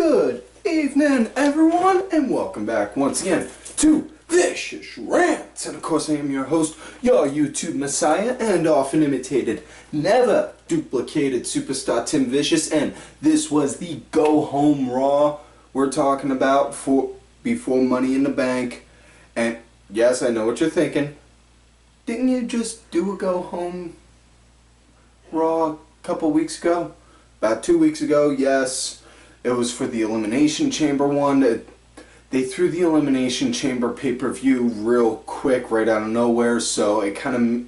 Good evening, everyone, and welcome back once again to Vicious Rants. And of course, I am your host, your YouTube messiah, and often imitated, never duplicated superstar Tim Vicious. And this was the Go Home Raw we're talking about before Money in the Bank. And yes, I know what you're thinking. Didn't you just do a Go Home Raw a couple weeks ago? About 2 weeks ago, yes. It was for the Elimination Chamber one. They threw the Elimination Chamber pay-per-view real quick right out of nowhere, so it kind of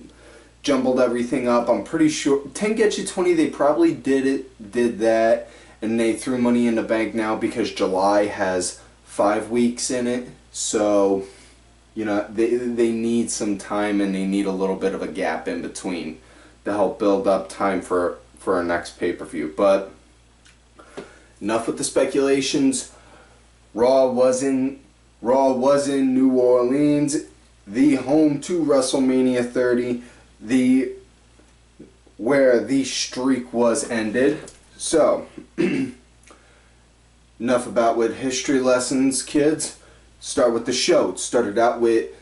jumbled everything up. I'm pretty sure 10 Get You 20, they probably did that, and they threw Money in the Bank now because July has 5 weeks in it. So, you know, they need some time and they need a little bit of a gap in between to help build up time for our next pay-per-view. But enough with the speculations. Raw was in New Orleans, the home to WrestleMania 30, where the streak was ended. So, enough about with history lessons, kids. Start with the show. It started out with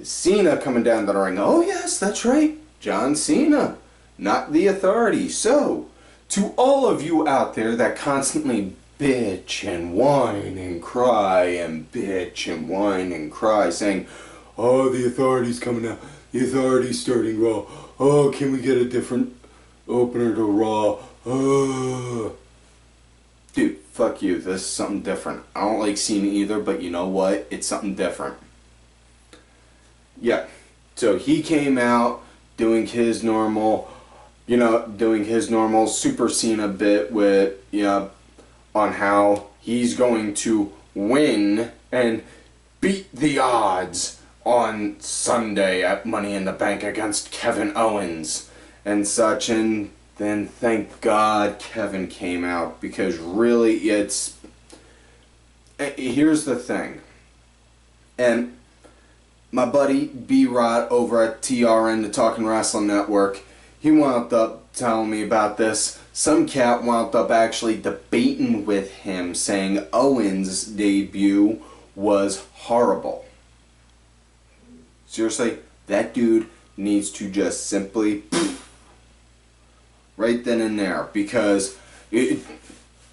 Cena coming down the ring. Oh yes, that's right, John Cena, not the Authority. So, to all of you out there that constantly bitch and whine and cry and bitch and whine and cry saying, oh, the Authority's coming out, the Authority's starting Raw, oh, can we get a different opener to Raw, dude, fuck you, this is something different. I don't like Cena either, but you know what, it's something different. Yeah, so he came out doing his normal Super Cena bit with, on how he's going to win and beat the odds on Sunday at Money in the Bank against Kevin Owens and such. And then thank God Kevin came out, because really here's the thing. And my buddy B-Rod over at TRN, the Talking Wrestling Network, he wound up telling me about this. Some cat wound up actually debating with him, saying Owens' debut was horrible. Seriously, that dude needs to just simply right then and there, because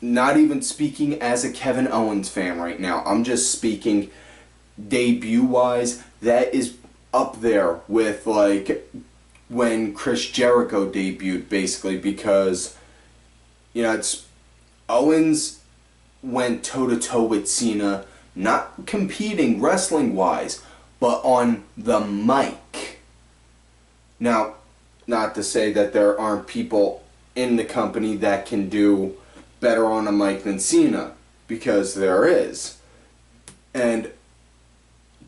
not even speaking as a Kevin Owens fan right now, I'm just speaking debut-wise, that is up there with like when Chris Jericho debuted, basically, because it's Owens went toe-to-toe with Cena, not competing wrestling-wise, but on the mic. Now, not to say that there aren't people in the company that can do better on a mic than Cena, because there is.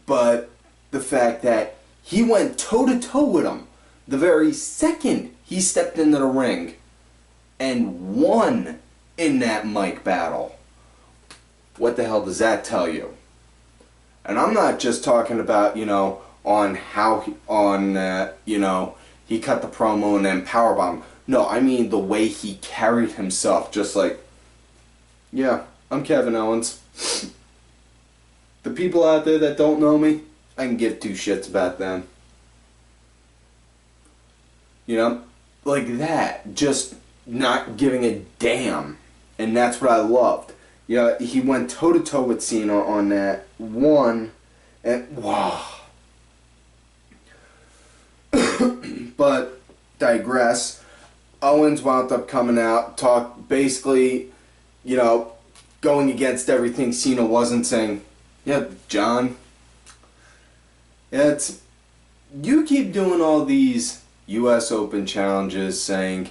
But the fact that he went toe-to-toe with him the very second he stepped into the ring and won in that mic battle. What the hell does that tell you? And I'm not just talking about, on how he cut the promo and then powerbomb. No, I mean the way he carried himself, just like, yeah, I'm Kevin Owens. The people out there that don't know me, I can give two shits about them. Like that, just not giving a damn. And that's what I loved. He went toe-to-toe with Cena on that one, and wow. But digress. Owens wound up coming out, basically, going against everything Cena wasn't, saying, yeah, John, you keep doing all these US Open challenges saying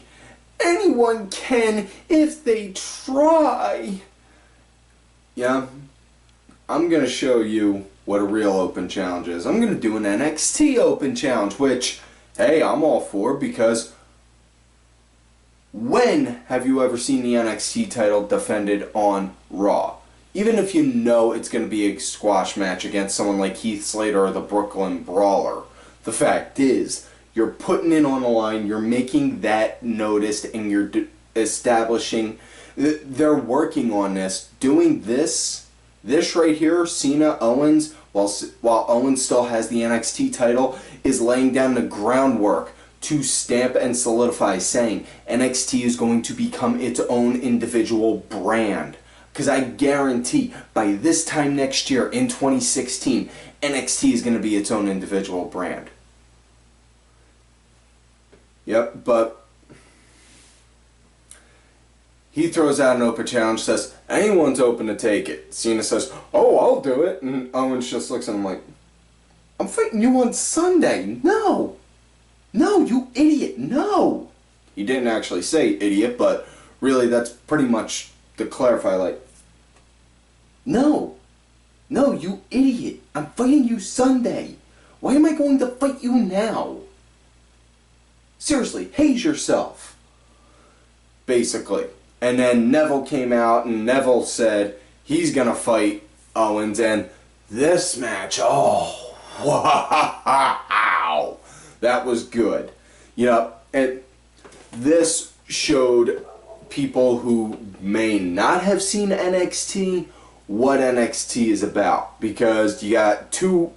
anyone can if they try. Yeah, I'm going to show you what a real Open challenge is. I'm going to do an NXT Open challenge, which, hey, I'm all for, because when have you ever seen the NXT title defended on Raw? Even if you know it's going to be a squash match against someone like Heath Slater or the Brooklyn Brawler, the fact is, you're putting it on the line, you're making that noticed, and you're establishing They're working on this, doing this right here, Cena Owens, while Owens still has the NXT title, is laying down the groundwork to stamp and solidify, saying NXT is going to become its own individual brand. Because I guarantee by this time next year, in 2016, NXT is going to be its own individual brand. Yep, but he throws out an open challenge, says, anyone's open to take it. Cena says, oh, I'll do it. And Owens just looks at him like, I'm fighting you on Sunday. No. No, you idiot. No. He didn't actually say idiot, but really that's pretty much to clarify, like, no. No, you idiot. I'm fighting you Sunday. Why am I going to fight you now? Seriously, haze yourself. Basically. And then Neville came out and Neville said he's going to fight Owens. And this match, oh, wow. That was good. You know, and this showed people who may not have seen NXT what NXT is about. Because you got two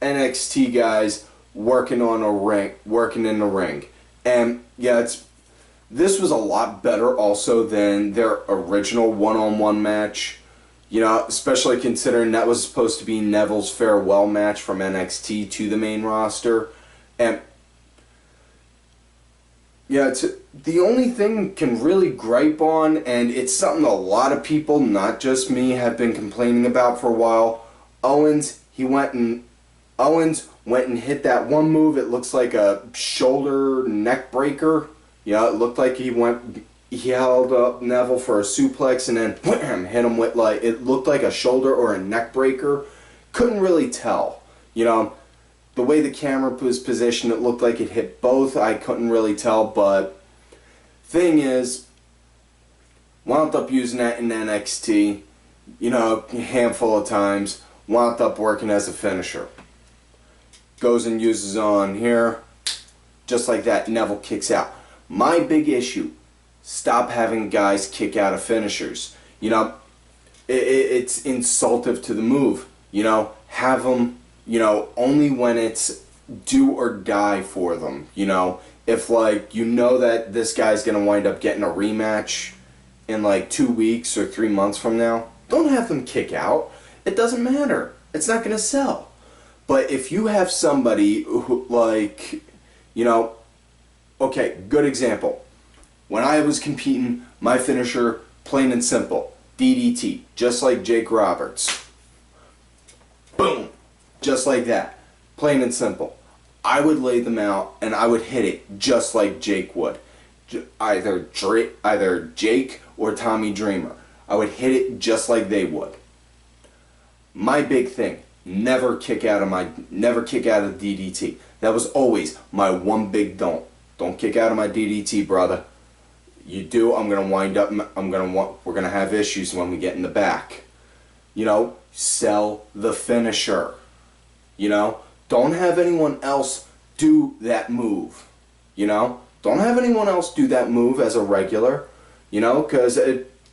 NXT guys working in the ring. And yeah, this was a lot better also than their original one-on-one match. You know, especially considering that was supposed to be Neville's farewell match from NXT to the main roster. And yeah, it's the only thing can really gripe on, and it's something a lot of people, not just me, have been complaining about for a while. Owens went and hit that one move. It looks like a shoulder neck breaker. Yeah, it looked like he held up Neville for a suplex and then wham, hit him with, like, it looked like a shoulder or a neck breaker. Couldn't really tell. You know, the way the camera was positioned, it looked like it hit both. I couldn't really tell, but thing is, wound up using that in NXT, you know, a handful of times, wound up working as a finisher. Goes and uses on here, just like that, Neville kicks out. My big issue, stop having guys kick out of finishers. You know, it's insultive to the move. You know, have them, you know, only when it's do or die for them. You know, if, like, you know that this guy's going to wind up getting a rematch in like 2 weeks or 3 months from now, don't have them kick out. It doesn't matter. It's not going to sell. But if you have somebody who, like, you know, okay, good example. When I was competing, my finisher, plain and simple, DDT, just like Jake Roberts. Boom! Just like that. Plain and simple. I would lay them out and I would hit it just like Jake would. Either Jake or Tommy Dreamer. I would hit it just like they would. My big thing, never kick out of DDT. That was always my one big don't. Don't kick out of my DDT, brother. You do, we're gonna have issues when we get in the back. You know, sell the finisher. You know, don't have anyone else do that move. You know, don't have anyone else do that move as a regular. You know, because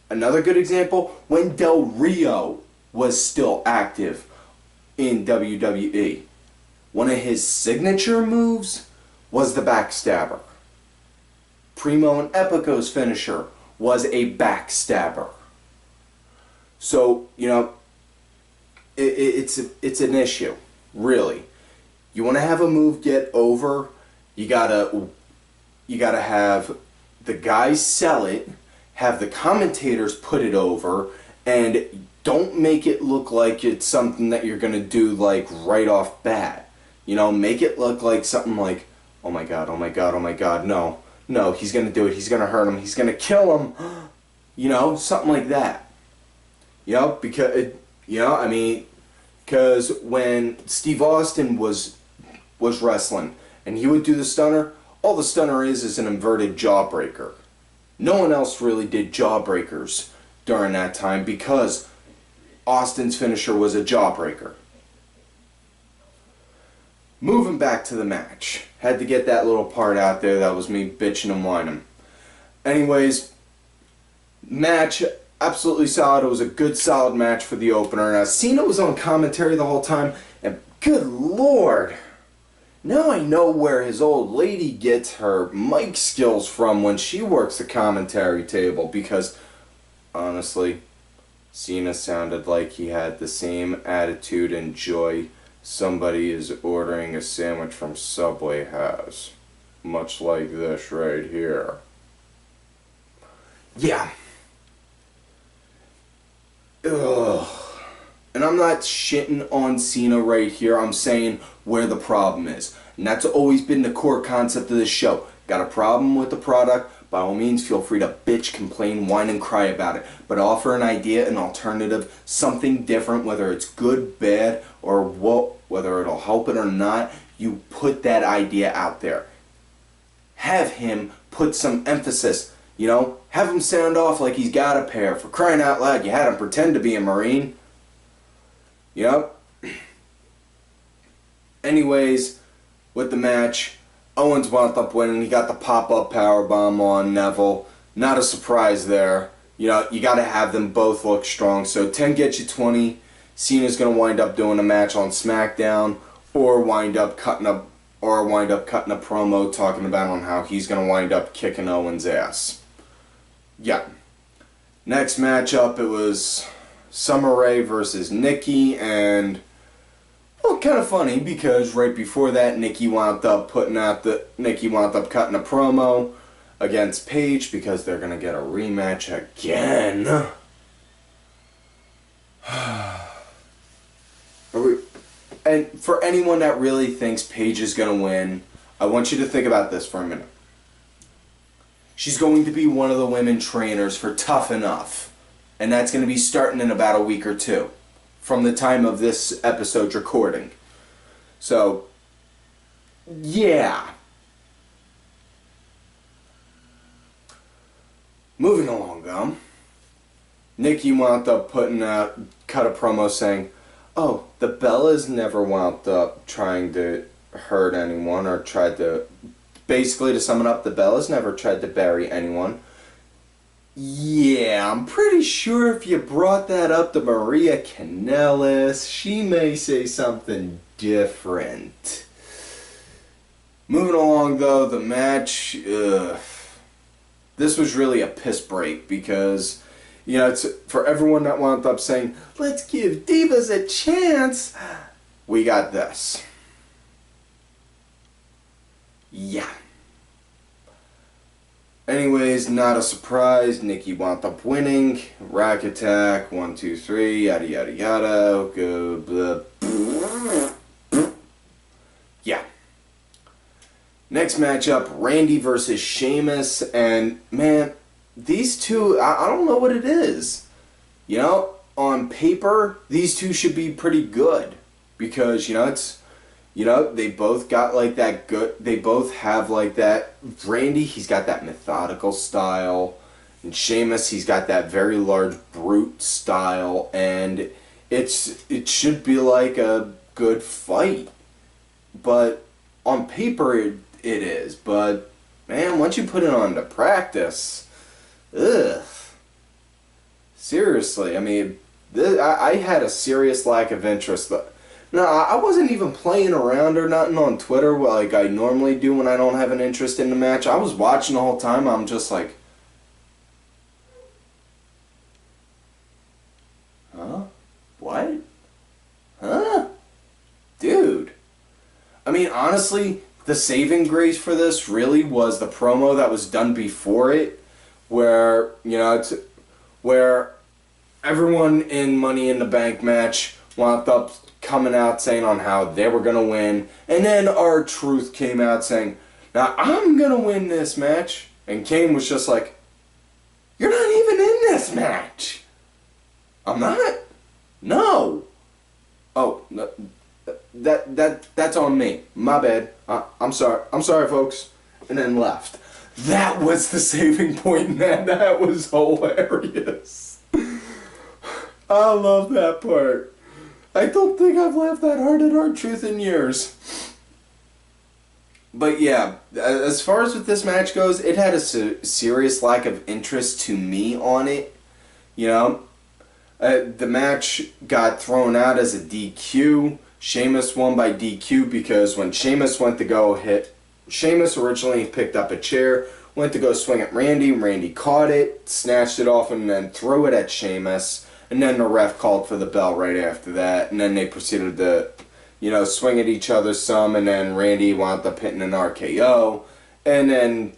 another good example, when Del Rio was still active in WWE, one of his signature moves was the backstabber. Primo and Epico's finisher was a backstabber. So, you know, it's an issue, really. You want to have a move get over, you gotta have the guys sell it, have the commentators put it over, and don't make it look like it's something that you're gonna do like right off bat. You know, make it look like something like, oh my god, oh my god, oh my god, no. No, he's going to do it. He's going to hurt him. He's going to kill him. You know, something like that. You know, because, you know, I mean, because when Steve Austin was wrestling and he would do the stunner, all the stunner is an inverted jawbreaker. No one else really did jawbreakers during that time because Austin's finisher was a jawbreaker. Moving back to the match. Had to get that little part out there. That was me bitching and whining. Anyways, Match, absolutely solid. It was a good, solid match for the opener. Now, Cena was on commentary the whole time, and good lord, now I know where his old lady gets her mic skills from when she works the commentary table, because, honestly, Cena sounded like he had the same attitude and joy somebody is ordering a sandwich from Subway has. Much like this right here. Yeah. Ugh. And I'm not shitting on Cena right here. I'm saying where the problem is. And that's always been the core concept of this show. Got a problem with the product? By all means, feel free to bitch, complain, whine, and cry about it. But offer an idea, an alternative, something different, whether it's good, bad, or whether it'll help it or not. You put that idea out there. Have him put some emphasis, have him sound off like he's got a pair. For crying out loud, you had him pretend to be a Marine. Anyways, with the match, Owens wound up winning. He got the pop-up powerbomb on Neville. Not a surprise there. You got to have them both look strong. So 10 gets you 20. Cena's going to wind up doing a match on SmackDown, or wind up cutting a promo talking about on how he's going to wind up kicking Owens' ass. Yeah. Next matchup, it was Summer Rae versus Nikki, and kind of funny because right before that, Nikki wound up cutting a promo against Paige because they're gonna get a rematch again. And for anyone that really thinks Paige is gonna win, I want you to think about this for a minute. She's going to be one of the women trainers for Tough Enough, and that's going to be starting in about a week or two from the time of this episode's recording. So, yeah. Moving along, though. Nikki wound up cut a promo saying, oh, the Bellas never wound up trying to hurt anyone or tried to... Basically, to sum it up, the Bellas never tried to bury anyone. Yeah, I'm pretty sure if you brought that up to Maria Kanellis, she may say something different. Moving along, though, the match, this was really a piss break because, it's for everyone that wound up saying, let's give divas a chance, we got this. Yeah. Anyways, not a surprise. Nikki wound up winning. Rack attack. 1, 2, 3. Yada yada yada. Go blah. Yeah. Next matchup: Randy versus Sheamus. And man, these two, I don't know what it is. On paper, these two should be pretty good because they both got like that good. They both have like that. Randy, he's got that methodical style, and Sheamus, he's got that very large brute style, and it should be like a good fight. But on paper, it is. But man, once you put it on to practice, ugh. Seriously, I mean, I had a serious lack of interest. No, I wasn't even playing around or nothing on Twitter like I normally do when I don't have an interest in the match. I was watching the whole time. I'm just like, huh? What? Huh? Dude. I mean, honestly, the saving grace for this really was the promo that was done before it, where, where everyone in Money in the Bank match wound up coming out saying on how they were going to win, and then R-Truth came out saying, now I'm going to win this match, and Kane was just like, you're not even in this match. I'm not? No. Oh, no, that's on me. My bad. I'm sorry, folks. And then left. That was the saving point, man. That was hilarious. I love that part. I don't think I've laughed that hard at R-Truth in years. But yeah, as far as with this match goes, it had a serious lack of interest to me on it. You know, the match got thrown out as a DQ. Sheamus won by DQ because when Sheamus went to go hit, Sheamus originally picked up a chair, went to go swing at Randy. Randy caught it, snatched it off, and then threw it at Sheamus. And then the ref called for the bell right after that. And then they proceeded to, swing at each other some. And then Randy wound up hitting an RKO. And then,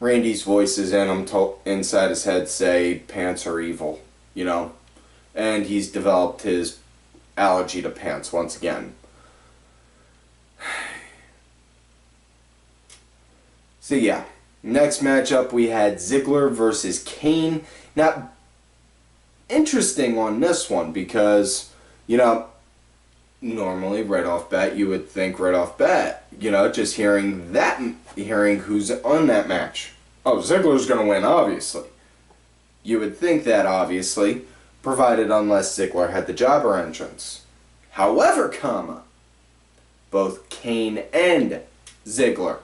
Randy's voices in him inside his head say, pants are evil, And he's developed his allergy to pants once again. So yeah, next matchup we had Ziggler versus Kane. Now, interesting on this one because, normally right off bat you would think right off bat, just hearing who's on that match. Oh, Ziggler's going to win, obviously. You would think that, obviously, provided unless Ziggler had the jobber entrance. However, both Kane and Ziggler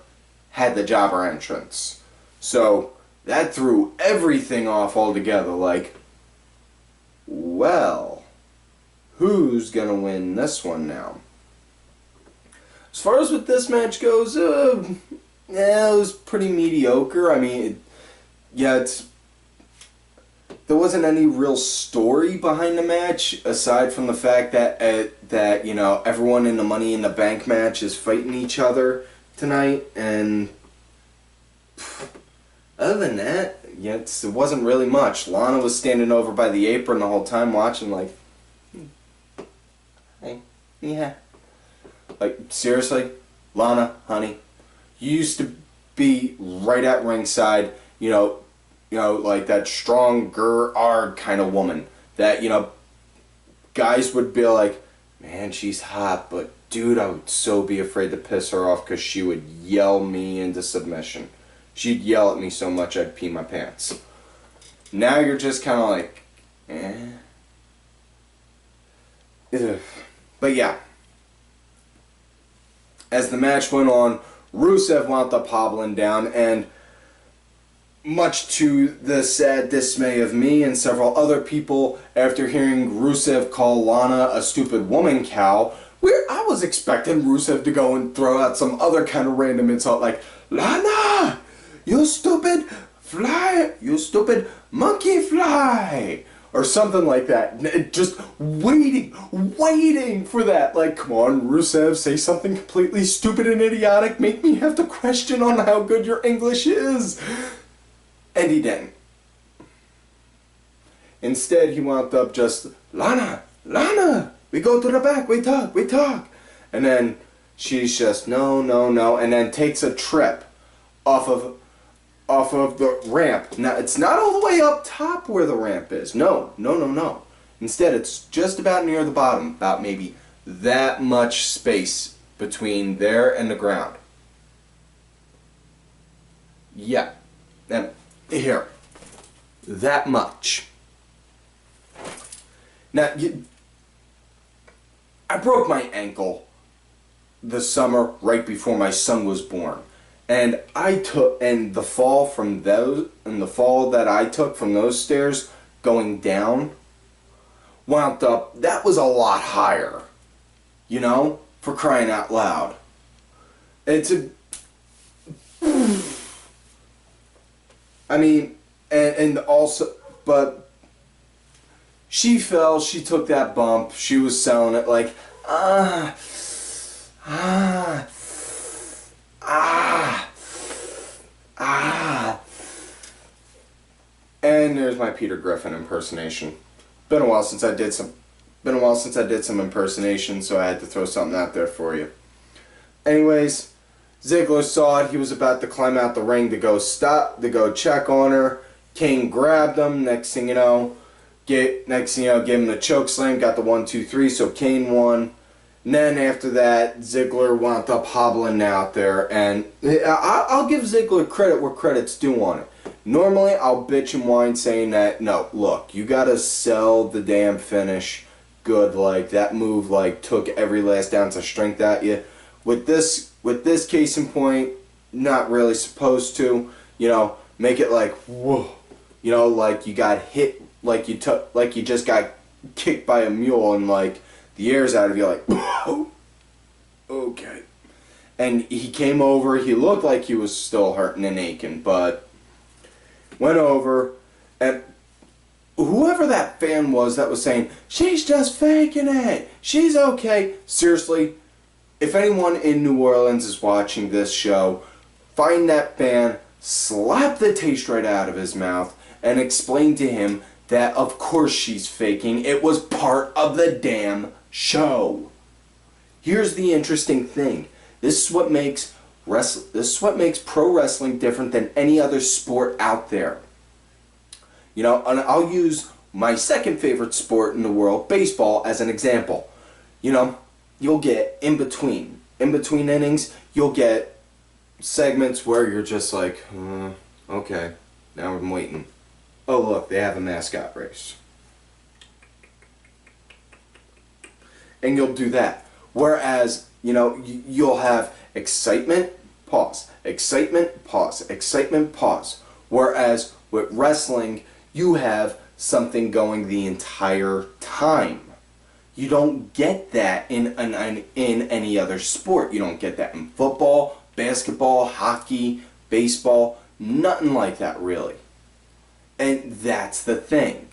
had the jobber entrance. So that threw everything off altogether. Like, well, who's going to win this one now? As far as what this match goes, it was pretty mediocre. I mean, there wasn't any real story behind the match aside from the fact that everyone in the Money in the Bank match is fighting each other tonight, and other than that, it wasn't really much. Lana was standing over by the apron the whole time watching, like, hey, yeah. Like, seriously? Lana, honey, you used to be right at ringside, like that strong, hard kind of woman that, guys would be like, man, she's hot, but dude, I would so be afraid to piss her off because she would yell me into submission. She'd yell at me so much I'd pee my pants. Now you're just kind of like, eh. Ugh. But yeah. As the match went on, Rusev wound up hobbling down, and much to the sad dismay of me and several other people, after hearing Rusev call Lana a stupid woman cow, where I was expecting Rusev to go and throw out some other kind of random insult like, Lana, you stupid you stupid monkey fly, or something like that. Just waiting for that. Like, come on, Rusev, say something completely stupid and idiotic, make me have to question on how good your English is. And he didn't. Instead, he wound up just, Lana, we go to the back, we talk. And then she's just, no, and then takes a trip off of the ramp. Now, it's not all the way up top where the ramp is. No. Instead, it's just about near the bottom, about maybe that much space between there and the ground. Yeah. And here. That much. Now, I broke my ankle the summer right before my son was born. And the fall that I took from those stairs going down wound up, that was a lot higher. For crying out loud. And also, but she fell, she took that bump, she was selling it like, and there's my Peter Griffin impersonation. Been a while since I did some impersonations, so I had to throw something out there for you. Anyways, Ziggler saw it. He was about to climb out the ring to go check on her. Kane grabbed him. Next thing you know, gave him the choke slam. Got the 1, 2, 3. So Kane won. And then after that, Ziggler wound up hobbling out there, and I'll give Ziggler credit where credit's due on it. Normally, I'll bitch and whine saying that, no, look, you gotta sell the damn finish good. Like, that move, took every last ounce of strength out you. With this with this case in point, not really supposed to, make it like, whoa, like you got hit, like you just got kicked by a mule and like the air's out of you, like, whoa, okay. And he came over, he looked like he was still hurting and aching, but went over, and whoever that fan was that was saying, she's just faking it, she's okay. Seriously, if anyone in New Orleans is watching this show, find that fan, slap the taste right out of his mouth, and explain to him that of course she's faking. It was part of the damn show. Here's the interesting thing. This is what makes pro wrestling different than any other sport out there. And I'll use my second favorite sport in the world, baseball, as an example. You'll get in between innings, you'll get segments where you're just like, okay, now I'm waiting. Oh look, they have a mascot race. And you'll do that. Whereas, you'll have excitement, pause, excitement, pause, excitement, pause. Whereas with wrestling, you have something going the entire time. You don't get that in any other sport. You don't get that in football, basketball, hockey, baseball, nothing like that really. And that's the thing.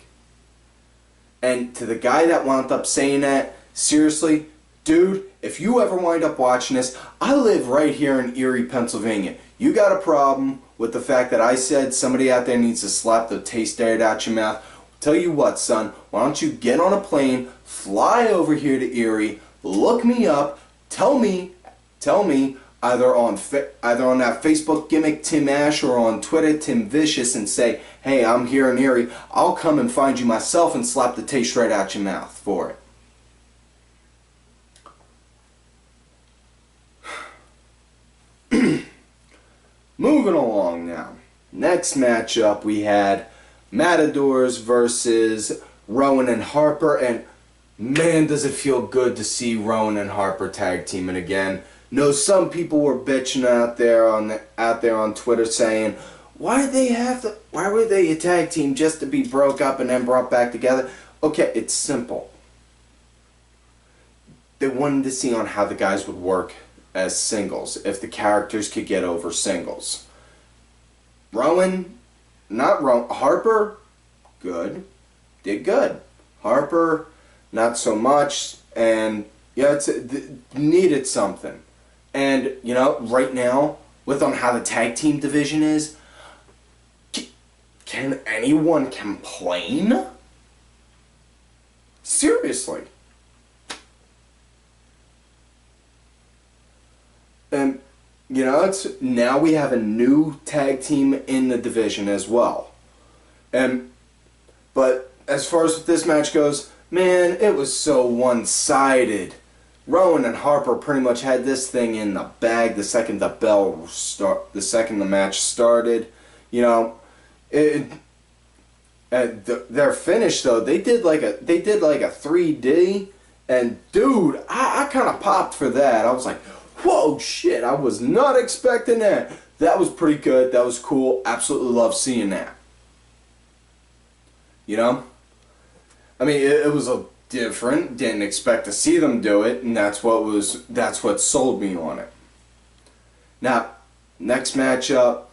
And to the guy that wound up saying that, seriously, dude, if you ever wind up watching this, I live right here in Erie, Pennsylvania. You got a problem with the fact that I said somebody out there needs to slap the taste right out your mouth? Tell you what, son, why don't you get on a plane, fly over here to Erie, look me up, tell me, either on that Facebook gimmick Tim Ash or on Twitter Tim Vicious, and say, hey, I'm here in Erie, I'll come and find you myself and slap the taste right out your mouth for it. Moving along now. Next matchup we had Matadors versus Rowan and Harper, and man, does it feel good to see Rowan and Harper tag teaming again. No, some people were bitching out there on Twitter saying, why were they a tag team just to be broke up and then brought back together? Okay, it's simple. They wanted to see on how the guys would work as singles, if the characters could get over singles. Harper, good, did good. Harper, not so much, and needed something. And right now, with on how the tag team division is, can anyone complain? Seriously. And now we have a new tag team in the division as well. But as far as this match goes, man, it was so one-sided. Rowan and Harper pretty much had this thing in the bag the second the match started. Their finish though, they did like a 3D, and dude, I kind of popped for that. I was like, whoa, shit, I was not expecting that. That was pretty good. That was cool. Absolutely love seeing that. I mean, it was a different. Didn't expect to see them do it, and that's what sold me on it. Now, next matchup,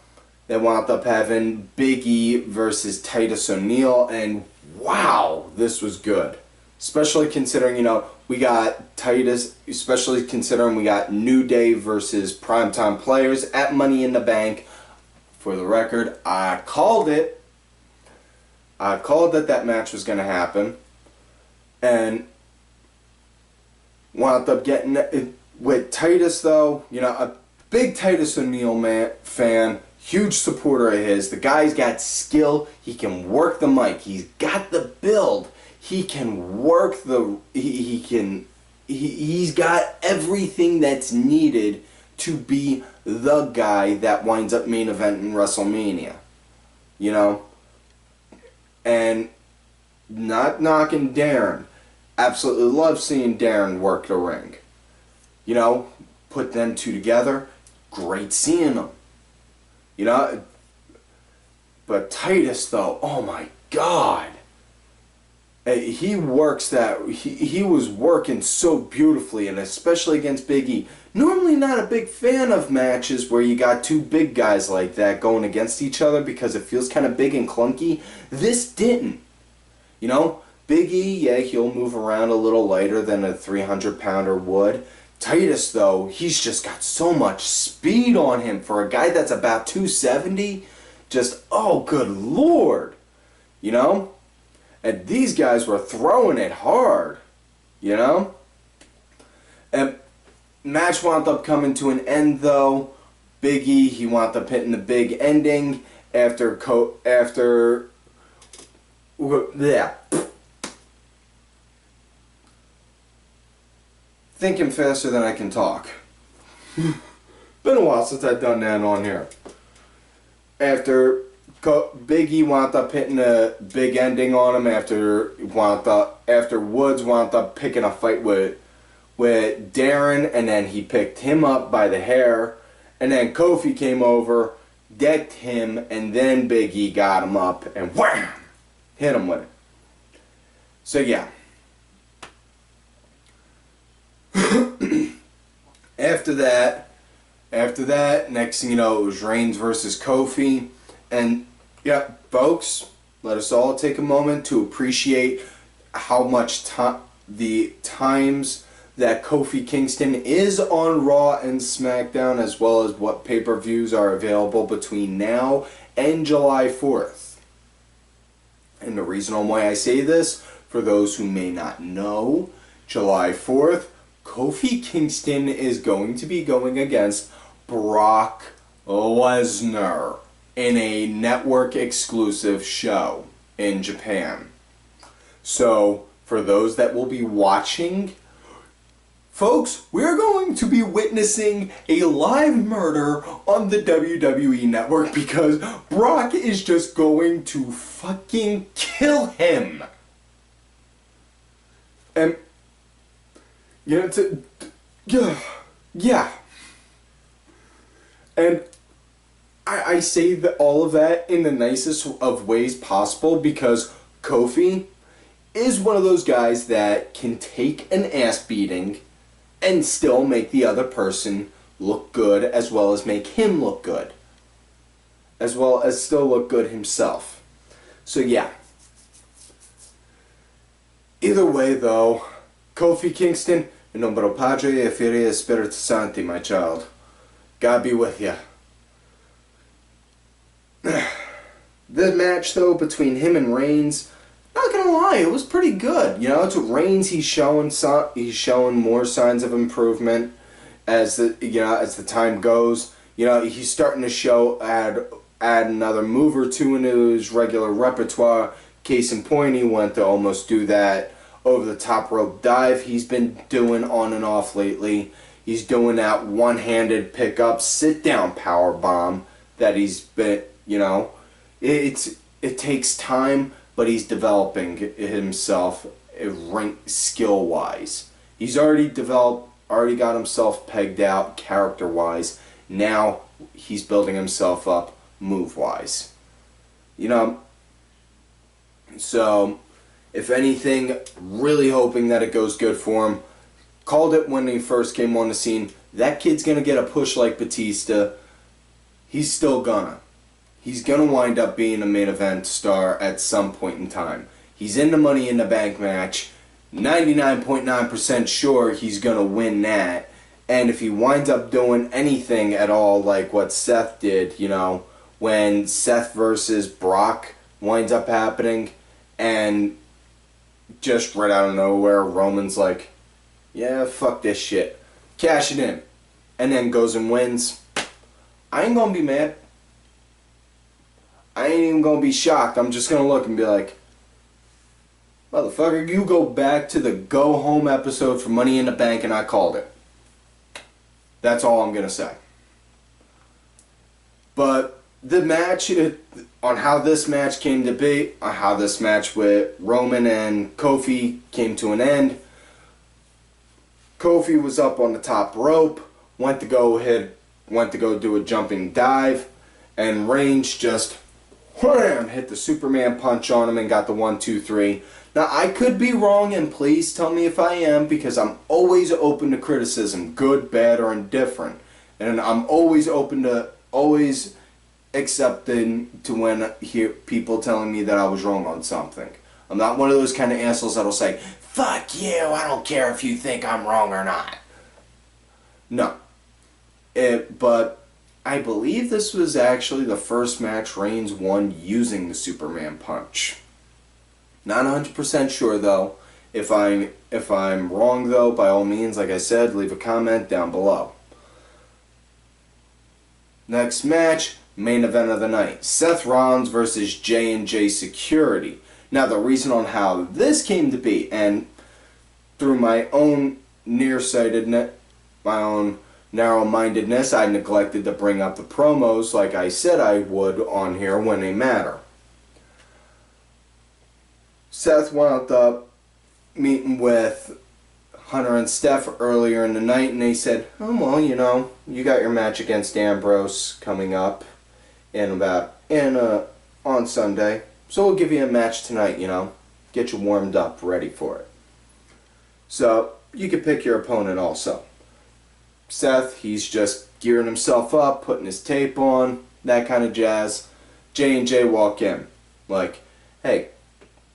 they wound up having Big E versus Titus O'Neil, and wow, this was good. Especially considering, we got Titus, especially considering we got New Day versus Primetime Players at Money in the Bank. For the record, I called it. I called that match was going to happen. And wound up getting it with Titus, though. A big Titus O'Neil fan. Huge supporter of his. The guy's got skill. He can work the mic. He's got the build. He can work he's got everything that's needed to be the guy that winds up main eventing WrestleMania. And not knocking Darren. Absolutely love seeing Darren work the ring. put them two together. Great seeing them. You know, but Titus though, oh my God. He was working so beautifully, and especially against Big E. Normally not a big fan of matches where you got two big guys like that going against each other because it feels kind of big and clunky. This didn't. You know, Big E, yeah, he'll move around a little lighter than a 300-pounder would. Titus, though, he's just got so much speed on him for a guy that's about 270. Just, oh, good Lord. You know? And these guys were throwing it hard. You know? And match wound up coming to an end, though. Big E, he wound up hitting the big ending yeah. Thinking faster than I can talk. Been a while since I've done that on here. After Big E wound up hitting a big ending on him, after Woods wound up picking a fight with Darren, and then he picked him up by the hair, and then Kofi came over, decked him, and then Big E got him up and wham! Hit him with it. So yeah. After that, next thing you know, it was Reigns versus Kofi. And yeah, folks, let us all take a moment to appreciate how much the times that Kofi Kingston is on Raw and SmackDown, as well as what pay-per-views are available between now and July 4th. And the reason why I say this, for those who may not know, July 4th, Kofi Kingston is going to be going against Brock Lesnar in a network exclusive show in Japan. So, for those that will be watching, folks, we're going to be witnessing a live murder on the WWE network because Brock is just going to fucking kill him. And you know, yeah. And I say that all of that in the nicest of ways possible because Kofi is one of those guys that can take an ass beating and still make the other person look good, as well as make him look good, as well as still look good himself. So yeah. Either way though, Kofi Kingston, in nomine Padre et Filii et Spiritus Sancti, my child. God be with you. The match though between him and Reigns, not gonna lie, it was pretty good. You know, to Reigns, he's showing more signs of improvement as the time goes. You know, he's starting to add another move or two into his regular repertoire. Case in point, he went to almost do that over the top rope dive he's been doing on and off lately. He's doing that one-handed pickup sit down power bomb that he's been, you know, it takes time, but he's developing himself skill wise. He's already got himself pegged out character wise. Now he's building himself up move wise. You know, so if anything, really hoping that it goes good for him. Called it when he first came on the scene. That kid's gonna get a push like Batista. He's still gonna. He's gonna wind up being a main event star at some point in time. He's in the Money in the Bank match. 99.9% sure he's gonna win that. And if he winds up doing anything at all like what Seth did, you know, when Seth versus Brock winds up happening, and just right out of nowhere, Roman's like, yeah, fuck this shit. Cash it in. And then goes and wins. I ain't gonna be mad. I ain't even gonna be shocked. I'm just gonna look and be like, motherfucker, you go back to the go home episode for Money in the Bank and I called it. That's all I'm gonna say. But the match, on how this match came to be, on how this match with Roman and Kofi came to an end. Kofi was up on the top rope. went to go do a jumping dive, and Reigns just wham, hit the Superman punch on him and got the 1-2-3. Now, I could be wrong, and please tell me if I am, because I'm always open to criticism, good, bad, or indifferent. And I'm always open to, always accepting to when I hear people telling me that I was wrong on something. I'm not one of those kind of assholes that'll say, fuck you, I don't care if you think I'm wrong or not. No. But I believe this was actually the first match Reigns won using the Superman punch. Not 100% sure though. If I'm wrong though, by all means, like I said, leave a comment down below. Next match, main event of the night. Seth Rollins versus J&J Security. Now the reason on how this came to be, and through my own nearsightedness, my own narrow-mindedness, I neglected to bring up the promos like I said I would on here when they matter. Seth wound up meeting with Hunter and Steph earlier in the night, and they said, oh, well, you know, you got your match against Ambrose coming up on Sunday, so we'll give you a match tonight, you know, get you warmed up, ready for it. So, you can pick your opponent also. Seth, he's just gearing himself up, putting his tape on, that kind of jazz. J&J walk in, like, hey,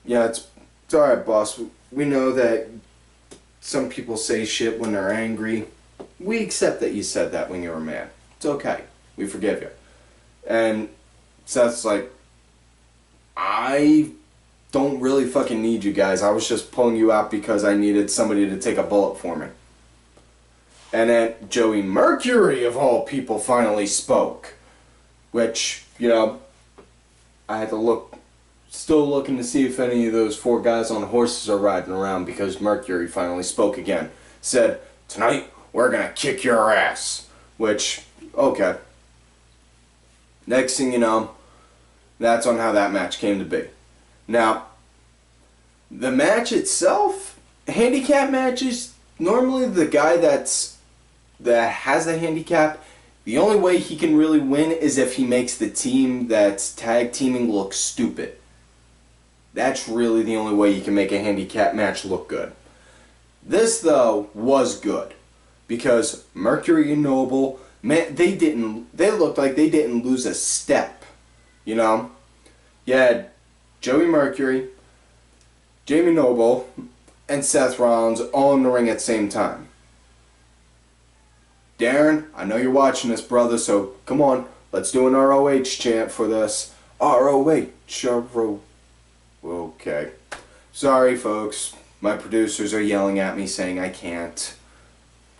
yeah, it's alright, boss. We know that some people say shit when they're angry. We accept that you said that when you were mad. It's okay. We forgive you. And Seth's like, I don't really fucking need you guys. I was just pulling you out because I needed somebody to take a bullet for me. And then Joey Mercury, of all people, finally spoke. Which, you know, I had to look, still looking to see if any of those 4 guys on horses are riding around, because Mercury finally spoke again. Said, tonight, we're gonna kick your ass. Which, okay. Next thing you know, that's on how that match came to be. Now, the match itself, handicap matches, normally the guy that has the handicap, the only way he can really win is if he makes the team that's tag teaming look stupid. That's really the only way you can make a handicap match look good. This, though, was good, because Mercury and Noble, man, they looked like they didn't lose a step, you know? You had Joey Mercury, Jamie Noble, and Seth Rollins all in the ring at the same time. Darren, I know you're watching this, brother, so come on, let's do an ROH chant for this. ROH, okay. Sorry, folks. My producers are yelling at me saying I can't.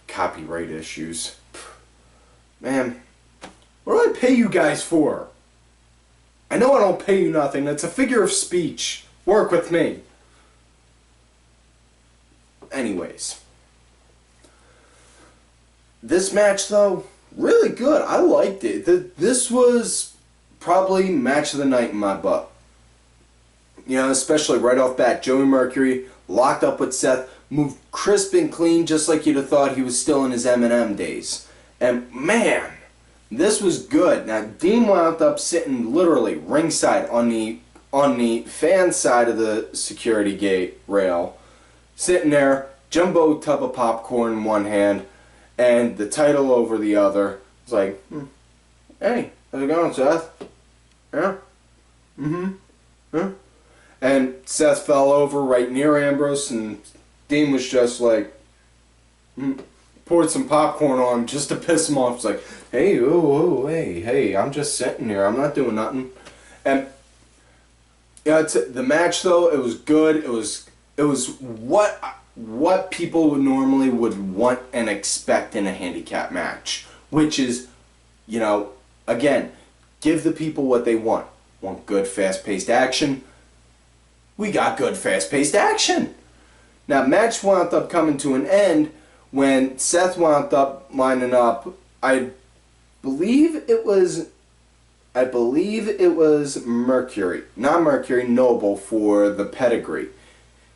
Copyright issues. Man, what do I pay you guys for? I know I don't pay you nothing. That's a figure of speech. Work with me. Anyways. This match, though, really good. I liked it. This was probably match of the night in my book. You know, especially right off bat, Joey Mercury locked up with Seth, moved crisp and clean, just like you'd have thought he was still in his M&M days. And man, this was good. Now, Dean wound up sitting literally ringside on the fan side of the security gate rail, sitting there, jumbo tub of popcorn in one hand, and the title over the other. It's like, hey, how's it going, Seth? Yeah? Yeah? And Seth fell over right near Ambrose, and Dean was just like, poured some popcorn on him just to piss him off. It's like, hey, hey, I'm just sitting here. I'm not doing nothing. And yeah, the match, though, it was good. It was what people would normally want and expect in a handicap match, which is, you know, again, give the people what they want. Want good, fast-paced action? We got good, fast-paced action. Now, match wound up coming to an end when Seth wound up lining up. I believe it was Mercury, not Mercury, Noble for the pedigree.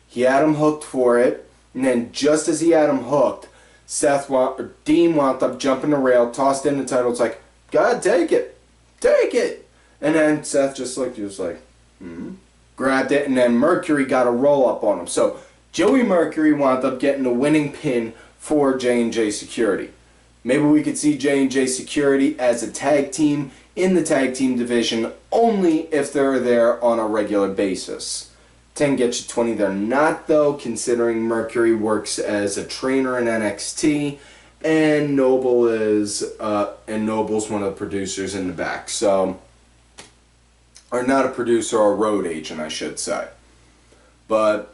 He had him hooked for it, and then just as he had him hooked, Dean wound up jumping the rail, tossed in the title. It's like, God, take it. Take it. And then Seth just looked, he was like, grabbed it, and then Mercury got a roll up on him. So Joey Mercury wound up getting the winning pin for J&J Security. Maybe we could see J&J Security as a tag team in the tag team division only if they're there on a regular basis. 10 gets you 20. They're not, though, considering Mercury works as a trainer in NXT, and Noble's one of the producers in the back. So, or not a producer, or a road agent, I should say. But,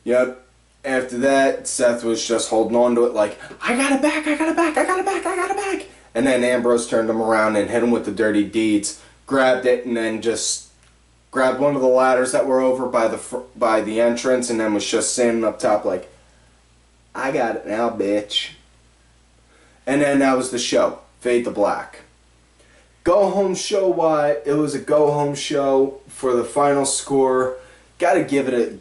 yep. After that, Seth was just holding on to it like, I got it back, I got it back, I got it back, I got it back. And then Ambrose turned him around and hit him with the dirty deeds, grabbed it, and then just grabbed one of the ladders that were over by the entrance, and then was just standing up top like, I got it now, bitch. And then that was the show. Fade to black. Go home show, why? It was a go home show for the final score. Gotta give it a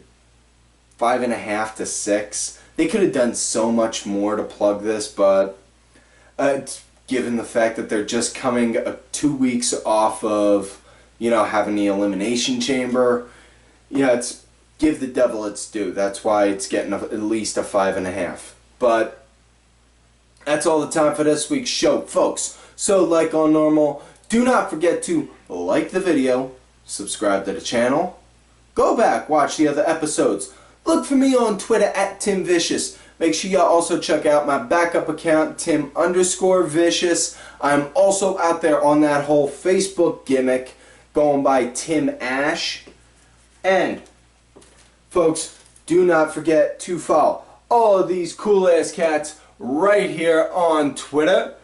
5.5 to 6. They could have done so much more to plug this, but given the fact that they're just coming 2 weeks off of, having the Elimination Chamber, it's give the devil its due. That's why it's getting at least a 5.5. But that's all the time for this week's show, folks. So, like all normal, do not forget to like the video, subscribe to the channel, go back, watch the other episodes. Look for me on Twitter at Tim Vicious. Make sure y'all also check out my backup account, Tim_Vicious. I'm also out there on that whole Facebook gimmick, going by Tim Ash. And, folks, do not forget to follow all of these cool-ass cats right here on Twitter.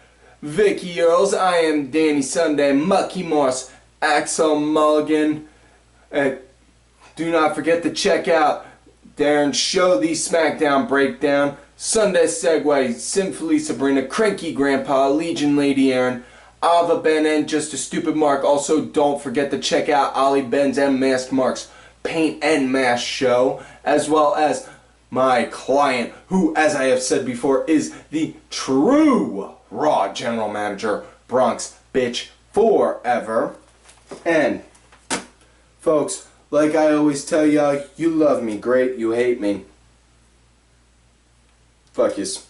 Vicky Earls, I am Danny Sunday, Mucky Moss, Axel Mulligan. And do not forget to check out Darren's Show, the SmackDown Breakdown, Sunday Segway, Sinfully Sabrina, Cranky Grandpa, Legion Lady Aaron, Ava Ben, and Just a Stupid Mark. Also, don't forget to check out Ollie Ben's and Mask Mark's Paint and Mask Show, as well as my client, who, as I have said before, is the true Raw General Manager, Bronx Bitch Forever. And, folks, like I always tell y'all, you love me great, you hate me. Fuck yous.